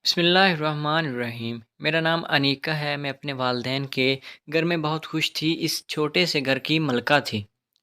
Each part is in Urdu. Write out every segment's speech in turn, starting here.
بسم اللہ الرحمن الرحیم۔ میرا نام انیکا ہے۔ میں اپنے والدین کے گھر میں بہت خوش تھی۔ اس چھوٹے سے گھر کی ملکہ تھی۔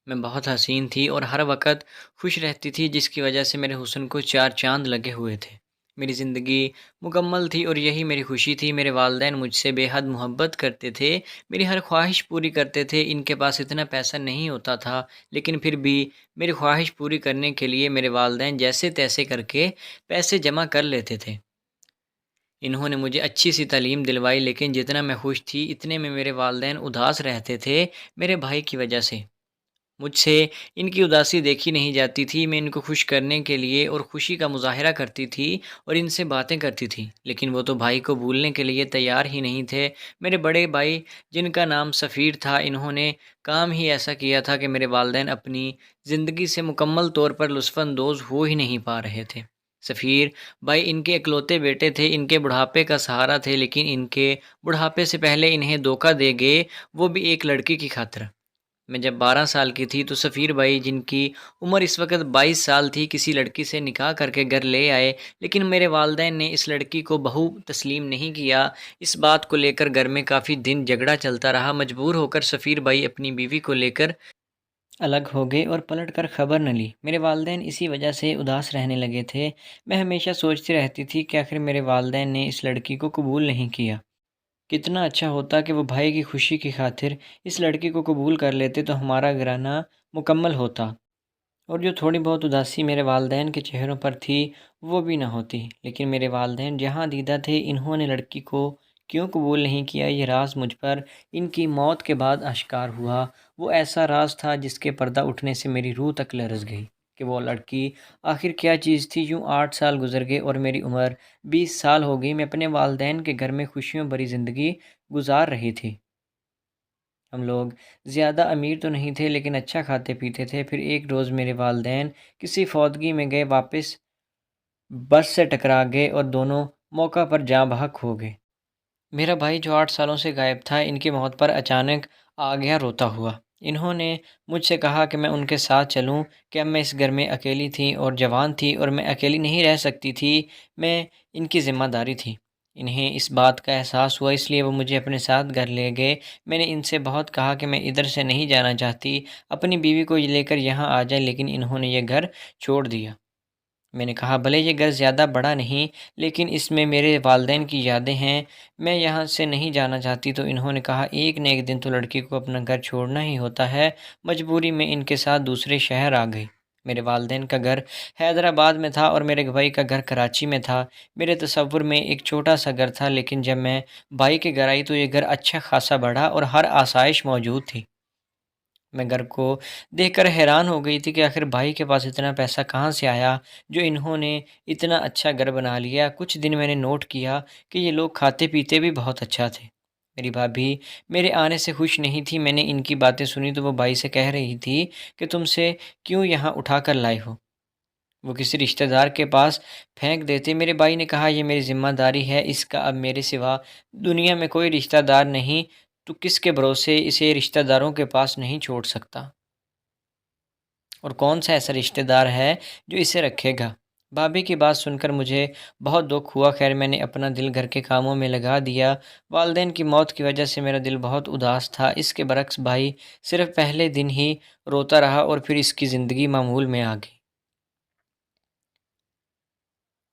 میں بہت حسین تھی اور ہر وقت خوش رہتی تھی، جس کی وجہ سے میرے حسن کو چار چاند لگے ہوئے تھے۔ میری زندگی مکمل تھی اور یہی میری خوشی تھی۔ میرے والدین مجھ سے بے حد محبت کرتے تھے، میری ہر خواہش پوری کرتے تھے۔ ان کے پاس اتنا پیسہ نہیں ہوتا تھا، لیکن پھر بھی میری خواہش پوری کرنے کے لیے میرے والدین جیسے تیسے کر کے پیسے جمع کر لیتے تھے۔ انہوں نے مجھے اچھی سی تعلیم دلوائی، لیکن جتنا میں خوش تھی اتنے میں میرے والدین اداس رہتے تھے میرے بھائی کی وجہ سے۔ مجھ سے ان کی اداسی دیکھی نہیں جاتی تھی۔ میں ان کو خوش کرنے کے لیے اور خوشی کا مظاہرہ کرتی تھی اور ان سے باتیں کرتی تھی، لیکن وہ تو بھائی کو بھولنے کے لیے تیار ہی نہیں تھے۔ میرے بڑے بھائی، جن کا نام سفیر تھا، انہوں نے کام ہی ایسا کیا تھا کہ میرے والدین اپنی زندگی سے مکمل طور پر لطف اندوز ہو ہی نہیں پا رہے تھے۔ سفیر بھائی ان کے اکلوتے بیٹے تھے، ان کے بڑھاپے کا سہارا تھے، لیکن ان کے بڑھاپے سے پہلے انہیں دھوکہ دے گئے، وہ بھی ایک لڑکی کی خاطر۔ میں جب 12 سال کی تھی تو سفیر بھائی، جن کی عمر اس وقت 22 سال تھی، کسی لڑکی سے نکاح کر کے گھر لے آئے، لیکن میرے والدین نے اس لڑکی کو بہو تسلیم نہیں کیا۔ اس بات کو لے کر گھر میں کافی دن جھگڑا چلتا رہا۔ مجبور ہو کر سفیر بھائی اپنی بیوی کو لے کر الگ ہو گئے اور پلٹ کر خبر نہ لی۔ میرے والدین اسی وجہ سے اداس رہنے لگے تھے۔ میں ہمیشہ سوچتی رہتی تھی کہ آخر میرے والدین نے اس لڑکی کو قبول نہیں کیا۔ کتنا اچھا ہوتا کہ وہ بھائی کی خوشی کی خاطر اس لڑکی کو قبول کر لیتے تو ہمارا گھرانہ مکمل ہوتا، اور جو تھوڑی بہت اداسی میرے والدین کے چہروں پر تھی وہ بھی نہ ہوتی۔ لیکن میرے والدین جہاں دیدہ تھے، انہوں نے لڑکی کو کیوں قبول نہیں کیا، یہ راز مجھ پر ان کی موت کے بعد آشکار ہوا۔ وہ ایسا راز تھا جس کے پردہ اٹھنے سے میری روح تک لرز گئی کہ وہ لڑکی آخر کیا چیز تھی۔ یوں 8 سال گزر گئے اور میری عمر 20 سال ہو گئی۔ میں اپنے والدین کے گھر میں خوشیوں بھری زندگی گزار رہی تھی۔ ہم لوگ زیادہ امیر تو نہیں تھے، لیکن اچھا کھاتے پیتے تھے۔ پھر ایک روز میرے والدین کسی فوتگی میں گئے، واپس بس سے ٹکرا گئے اور دونوں موقع پر جاں بحق ہو گئے۔ میرا بھائی جو 8 سالوں سے غائب تھا، ان کی موت پر اچانک آ گیا روتا ہوا۔ انہوں نے مجھ سے کہا کہ میں ان کے ساتھ چلوں، کہ اب میں اس گھر میں اکیلی تھی اور جوان تھی اور میں اکیلی نہیں رہ سکتی تھی، میں ان کی ذمہ داری تھی۔ انہیں اس بات کا احساس ہوا، اس لیے وہ مجھے اپنے ساتھ گھر لے گئے۔ میں نے ان سے بہت کہا کہ میں ادھر سے نہیں جانا چاہتی، اپنی بیوی کو لے کر یہاں آ جائیں، لیکن انہوں نے یہ گھر چھوڑ دیا۔ میں نے کہا بھلے یہ گھر زیادہ بڑا نہیں، لیکن اس میں میرے والدین کی یادیں ہیں، میں یہاں سے نہیں جانا چاہتی۔ تو انہوں نے کہا ایک نہ ایک دن تو لڑکی کو اپنا گھر چھوڑنا ہی ہوتا ہے۔ مجبوری میں ان کے ساتھ دوسرے شہر آ گئی۔ میرے والدین کا گھر حیدرآباد میں تھا اور میرے بھائی کا گھر کراچی میں تھا۔ میرے تصور میں ایک چھوٹا سا گھر تھا، لیکن جب میں بھائی کے گھر آئی تو یہ گھر اچھا خاصا بڑا اور ہر آسائش موجود تھی۔ میں گھر کو دیکھ کر حیران ہو گئی تھی کہ آخر بھائی کے پاس اتنا پیسہ کہاں سے آیا جو انہوں نے اتنا اچھا گھر بنا لیا۔ کچھ دن میں نے نوٹ کیا کہ یہ لوگ کھاتے پیتے بھی بہت اچھا تھے۔ میری بھابھی میرے آنے سے خوش نہیں تھی۔ میں نے ان کی باتیں سنی تو وہ بھائی سے کہہ رہی تھی کہ تم سے کیوں یہاں اٹھا کر لائے ہو، وہ کسی رشتہ دار کے پاس پھینک دیتے۔ میرے بھائی نے کہا یہ میری ذمہ داری ہے، اس کا اب میرے سوا دنیا میں کوئی رشتہ دار نہیں، تو کس کے بھروسے اسے رشتہ داروں کے پاس نہیں چھوڑ سکتا، اور کون سا ایسا رشتہ دار ہے جو اسے رکھے گا۔ بھابھی کی بات سن کر مجھے بہت دکھ ہوا۔ خیر میں نے اپنا دل گھر کے کاموں میں لگا دیا۔ والدین کی موت کی وجہ سے میرا دل بہت اداس تھا۔ اس کے برعکس بھائی صرف پہلے دن ہی روتا رہا اور پھر اس کی زندگی معمول میں آ گئی،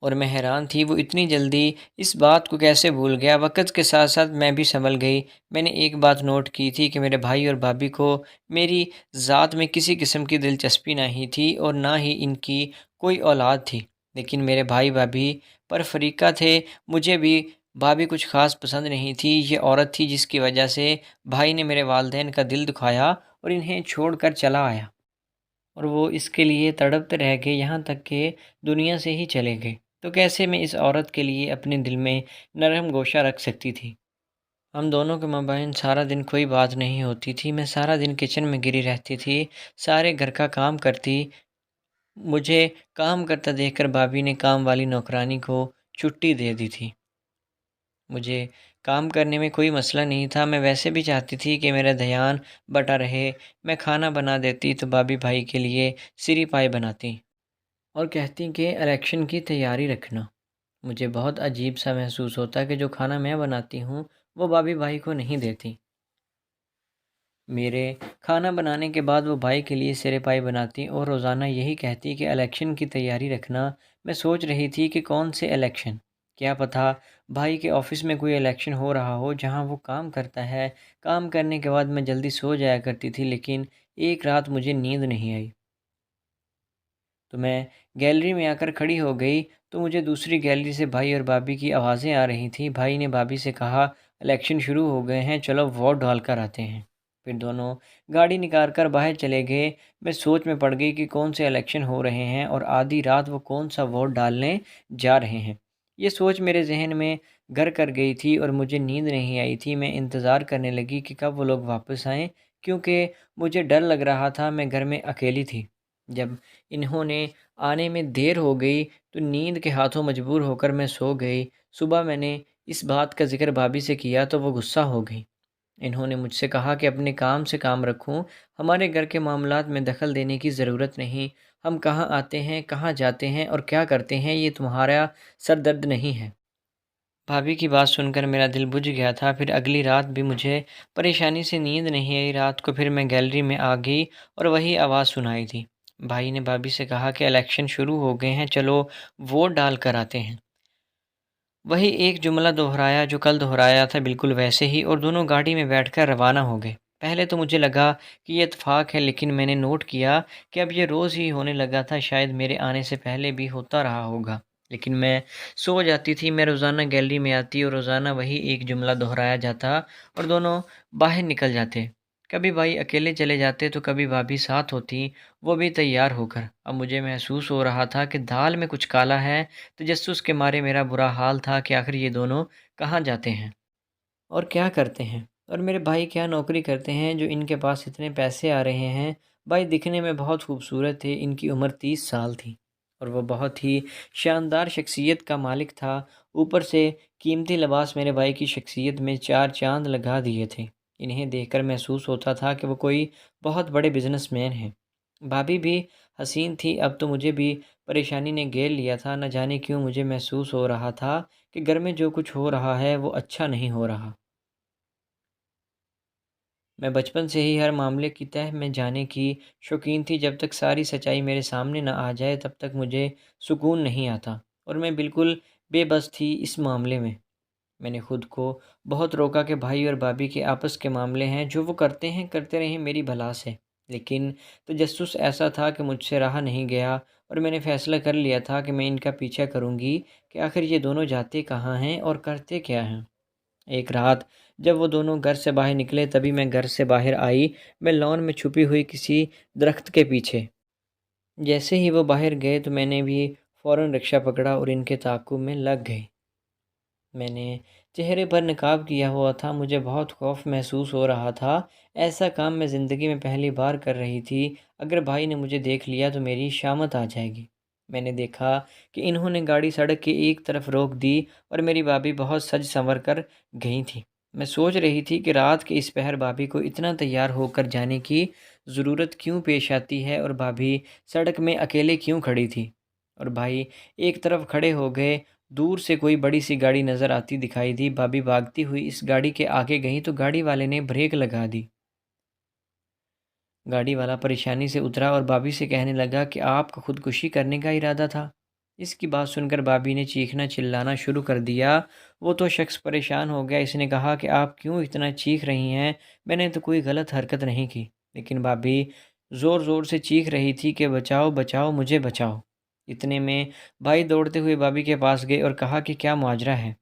اور میں حیران تھی وہ اتنی جلدی اس بات کو کیسے بھول گیا۔ وقت کے ساتھ ساتھ میں بھی سنبھل گئی۔ میں نے ایک بات نوٹ کی تھی کہ میرے بھائی اور بھابھی کو میری ذات میں کسی قسم کی دلچسپی نہیں تھی اور نہ ہی ان کی کوئی اولاد تھی، لیکن میرے بھائی بھابھی پر فریقہ تھے۔ مجھے بھی بھابھی کچھ خاص پسند نہیں تھی۔ یہ عورت تھی جس کی وجہ سے بھائی نے میرے والدین کا دل دکھایا اور انہیں چھوڑ کر چلا آیا، اور وہ اس کے لیے تڑپتے رہ گئے یہاں تک کہ دنیا سے ہی چلے گئے۔ تو کیسے میں اس عورت کے لیے اپنے دل میں نرم گوشہ رکھ سکتی تھی؟ ہم دونوں کے مابین سارا دن کوئی بات نہیں ہوتی تھی۔ میں سارا دن کچن میں گری رہتی تھی، سارے گھر کا کام کرتی۔ مجھے کام کرتا دیکھ کر بھابھی نے کام والی نوکرانی کو چھٹی دے دی تھی۔ مجھے کام کرنے میں کوئی مسئلہ نہیں تھا، میں ویسے بھی چاہتی تھی کہ میرا دھیان بٹا رہے۔ میں کھانا بنا دیتی تو بھابھی بھائی کے لیے سری پائے بناتی اور کہتی کہ الیکشن کی تیاری رکھنا۔ مجھے بہت عجیب سا محسوس ہوتا کہ جو کھانا میں بناتی ہوں وہ بھابھی بھائی کو نہیں دیتی۔ میرے کھانا بنانے کے بعد وہ بھائی کے لیے سیرے پائی بناتی اور روزانہ یہی کہتی کہ الیکشن کی تیاری رکھنا۔ میں سوچ رہی تھی کہ کون سے الیکشن؟ کیا پتہ بھائی کے آفس میں کوئی الیکشن ہو رہا ہو جہاں وہ کام کرتا ہے۔ کام کرنے کے بعد میں جلدی سو جایا کرتی تھی، لیکن ایک رات مجھے نیند نہیں آئی تو میں گیلری میں آ کر کھڑی ہو گئی، تو مجھے دوسری گیلری سے بھائی اور بھابھی کی آوازیں آ رہی تھیں۔ بھائی نے بھابھی سے کہا، الیکشن شروع ہو گئے ہیں، چلو ووٹ ڈال کر آتے ہیں۔ پھر دونوں گاڑی نکال کر باہر چلے گئے۔ میں سوچ میں پڑ گئی کہ کون سے الیکشن ہو رہے ہیں اور آدھی رات وہ کون سا ووٹ ڈالنے جا رہے ہیں۔ یہ سوچ میرے ذہن میں گھر کر گئی تھی اور مجھے نیند نہیں آئی تھی۔ میں انتظار کرنے لگی کہ کب وہ لوگ واپس آئیں، کیونکہ مجھے ڈر لگ رہا تھا، میں گھر میں اکیلی تھی۔ جب انہوں نے آنے میں دیر ہو گئی تو نیند کے ہاتھوں مجبور ہو کر میں سو گئی۔ صبح میں نے اس بات کا ذکر بھابھی سے کیا تو وہ غصہ ہو گئی۔ انہوں نے مجھ سے کہا کہ اپنے کام سے کام رکھوں، ہمارے گھر کے معاملات میں دخل دینے کی ضرورت نہیں۔ ہم کہاں آتے ہیں، کہاں جاتے ہیں اور کیا کرتے ہیں، یہ تمہارا سر درد نہیں ہے۔ بھابھی کی بات سن کر میرا دل بجھ گیا تھا۔ پھر اگلی رات بھی مجھے پریشانی سے نیند نہیں آئی۔ رات کو پھر میں گیلری میں آ گئی اور وہی آواز سنائی تھی۔ بھائی نے بھابھی سے کہا کہ الیکشن شروع ہو گئے ہیں، چلو ووٹ ڈال کر آتے ہیں۔ وہی ایک جملہ دہرایا جو کل دہرایا تھا، بالکل ویسے ہی، اور دونوں گاڑی میں بیٹھ کر روانہ ہو گئے۔ پہلے تو مجھے لگا کہ یہ اتفاق ہے، لیکن میں نے نوٹ کیا کہ اب یہ روز ہی ہونے لگا تھا، شاید میرے آنے سے پہلے بھی ہوتا رہا ہوگا، لیکن میں سو جاتی تھی۔ میں روزانہ گیلری میں آتی اور روزانہ وہی ایک جملہ دہرایا جاتا اور دونوں باہر نکل جاتے۔ کبھی بھائی اکیلے چلے جاتے تو کبھی بھابھی ساتھ ہوتی، وہ بھی تیار ہو کر۔ اب مجھے محسوس ہو رہا تھا کہ دال میں کچھ کالا ہے۔ تجسس کے مارے میرا برا حال تھا کہ آخر یہ دونوں کہاں جاتے ہیں اور کیا کرتے ہیں، اور میرے بھائی کیا نوکری کرتے ہیں جو ان کے پاس اتنے پیسے آ رہے ہیں۔ بھائی دکھنے میں بہت خوبصورت تھے، ان کی عمر 30 سال تھی اور وہ بہت ہی شاندار شخصیت کا مالک تھا۔ اوپر سے قیمتی لباس میرے بھائی کی شخصیت میں چار چاند لگا دیے تھے۔ انہیں دیکھ کر محسوس ہوتا تھا کہ وہ کوئی بہت بڑے بزنس مین ہیں۔ بھابھی بھی حسین تھی۔ اب تو مجھے بھی پریشانی نے گھیر لیا تھا، نہ جانے کیوں مجھے محسوس ہو رہا تھا کہ گھر میں جو کچھ ہو رہا ہے وہ اچھا نہیں ہو رہا۔ میں بچپن سے ہی ہر معاملے کی تہہ میں جانے کی شوقین تھی۔ جب تک ساری سچائی میرے سامنے نہ آ جائے تب تک مجھے سکون نہیں آتا، اور میں بالکل بے بس تھی اس معاملے میں۔ میں نے خود کو بہت روکا کہ بھائی اور بھابھی کے آپس کے معاملے ہیں، جو وہ کرتے ہیں کرتے رہیں، میری بھلا سے، لیکن تجسس ایسا تھا کہ مجھ سے رہا نہیں گیا، اور میں نے فیصلہ کر لیا تھا کہ میں ان کا پیچھا کروں گی کہ آخر یہ دونوں جاتے کہاں ہیں اور کرتے کیا ہیں۔ ایک رات جب وہ دونوں گھر سے باہر نکلے تبھی میں گھر سے باہر آئی۔ میں لان میں چھپی ہوئی کسی درخت کے پیچھے۔ جیسے ہی وہ باہر گئے تو میں نے بھی فوراً رکشہ پکڑا اور ان کے تعاقب میں لگ گئی۔ میں نے چہرے پر نقاب کیا ہوا تھا، مجھے بہت خوف محسوس ہو رہا تھا۔ ایسا کام میں زندگی میں پہلی بار کر رہی تھی۔ اگر بھائی نے مجھے دیکھ لیا تو میری شامت آ جائے گی۔ میں نے دیکھا کہ انہوں نے گاڑی سڑک کے ایک طرف روک دی اور میری بھابھی بہت سج سنور کر گئی تھی۔ میں سوچ رہی تھی کہ رات کے اس پہر بھابھی کو اتنا تیار ہو کر جانے کی ضرورت کیوں پیش آتی ہے، اور بھابھی سڑک میں اکیلے کیوں کھڑی تھی، اور بھائی ایک طرف کھڑے ہو گئے۔ دور سے کوئی بڑی سی گاڑی نظر آتی دکھائی دی۔ بھابھی بھاگتی ہوئی اس گاڑی کے آگے گئی تو گاڑی والے نے بریک لگا دی۔ گاڑی والا پریشانی سے اترا اور بھابھی سے کہنے لگا کہ آپ کا خودکشی کرنے کا ارادہ تھا۔ اس کی بات سن کر بھابھی نے چیخنا چلانا شروع کر دیا۔ وہ تو شخص پریشان ہو گیا۔ اس نے کہا کہ آپ کیوں اتنا چیخ رہی ہیں، میں نے تو کوئی غلط حرکت نہیں کی، لیکن بھابھی زور زور سے چیخ رہی تھی کہ بچاؤ بچاؤ مجھے بچاؤ۔ اتنے میں بھائی دوڑتے ہوئے بھابھی کے پاس گئے اور کہا کہ کیا ماجرا ہے۔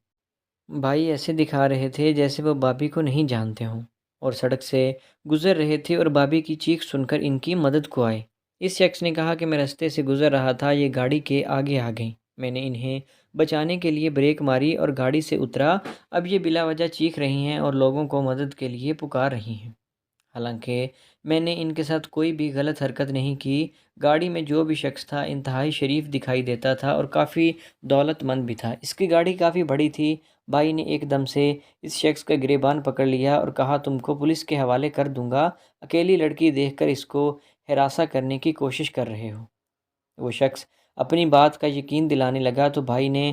بھائی ایسے دکھا رہے تھے جیسے وہ بھابھی کو نہیں جانتے ہوں، اور سڑک سے گزر رہے تھے اور بھابھی کی چیخ سن کر ان کی مدد کو آئے۔ اس شخص نے کہا کہ میں رستے سے گزر رہا تھا، یہ گاڑی کے آگے آ گئی، میں نے انہیں بچانے کے لیے بریک ماری اور گاڑی سے اترا۔ اب یہ بلا وجہ چیخ رہی ہیں اور لوگوں کو مدد کے لیے پکار رہی ہیں، حالانکہ میں نے ان کے ساتھ کوئی بھی غلط حرکت نہیں کی۔ گاڑی میں جو بھی شخص تھا انتہائی شریف دکھائی دیتا تھا اور کافی دولت مند بھی تھا۔ اس کی گاڑی کافی بڑی تھی۔ بھائی نے ایک دم سے اس شخص کا گریبان پکڑ لیا اور کہا تم کو پولیس کے حوالے کر دوں گا، اکیلی لڑکی دیکھ کر اس کو ہراساں کرنے کی کوشش کر رہے ہو۔ وہ شخص اپنی بات کا یقین دلانے لگا تو بھائی نے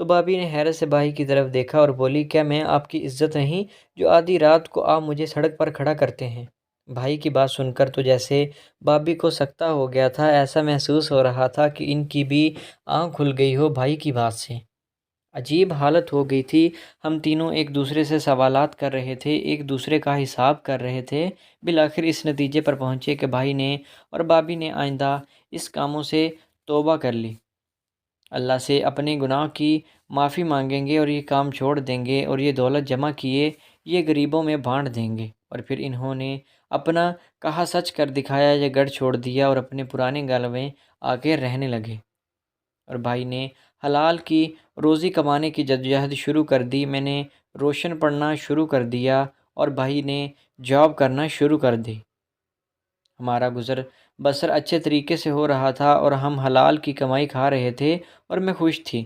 تو بھابھی نے حیرت سے بھائی کی طرف دیکھا اور بولی، کیا میں آپ کی عزت نہیں جو آدھی رات کو آپ مجھے سڑک پر کھڑا کرتے ہیں؟ بھائی کی بات سن کر تو جیسے بھابھی کو سکتہ ہو گیا تھا، ایسا محسوس ہو رہا تھا کہ ان کی بھی آنکھ کھل گئی ہو بھائی کی بات سے۔ عجیب حالت ہو گئی تھی، ہم تینوں ایک دوسرے سے سوالات کر رہے تھے، ایک دوسرے کا حساب کر رہے تھے، بالآخر اس نتیجے پر پہنچے کہ بھائی نے اور بھابھی نے آئندہ اس کاموں سے توبہ کر لی، اللہ سے اپنے گناہ کی معافی مانگیں گے اور یہ کام چھوڑ دیں گے اور یہ دولت جمع کیے یہ غریبوں میں بانٹ دیں گے۔ اور پھر انہوں نے اپنا کہا سچ کر دکھایا، یہ گڑھ چھوڑ دیا اور اپنے پرانے گھر میں آ کے رہنے لگے۔ اور بھائی نے حلال کی روزی کمانے کی جدوجہد شروع کر دی، میں نے روشن پڑھنا شروع کر دیا اور بھائی نے جاب کرنا شروع کر دی۔ ہمارا گزر بسر اچھے طریقے سے ہو رہا تھا اور ہم حلال کی کمائی کھا رہے تھے اور میں خوش تھی۔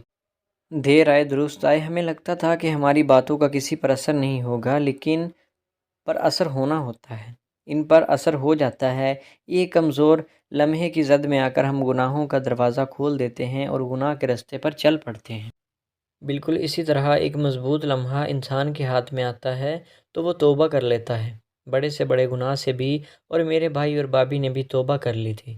دیر آئے درست آئے، ہمیں لگتا تھا کہ ہماری باتوں کا کسی پر اثر نہیں ہوگا، لیکن پر اثر ہونا ہوتا ہے، ان پر اثر ہو جاتا ہے۔ یہ کمزور لمحے کی زد میں آ کر ہم گناہوں کا دروازہ کھول دیتے ہیں اور گناہ کے رستے پر چل پڑتے ہیں۔ بالکل اسی طرح ایک مضبوط لمحہ انسان کے ہاتھ میں آتا ہے تو وہ توبہ کر لیتا ہے، بڑے سے بڑے گناہ سے بھی، اور میرے بھائی اور بھابھی نے بھی توبہ کر لی تھی۔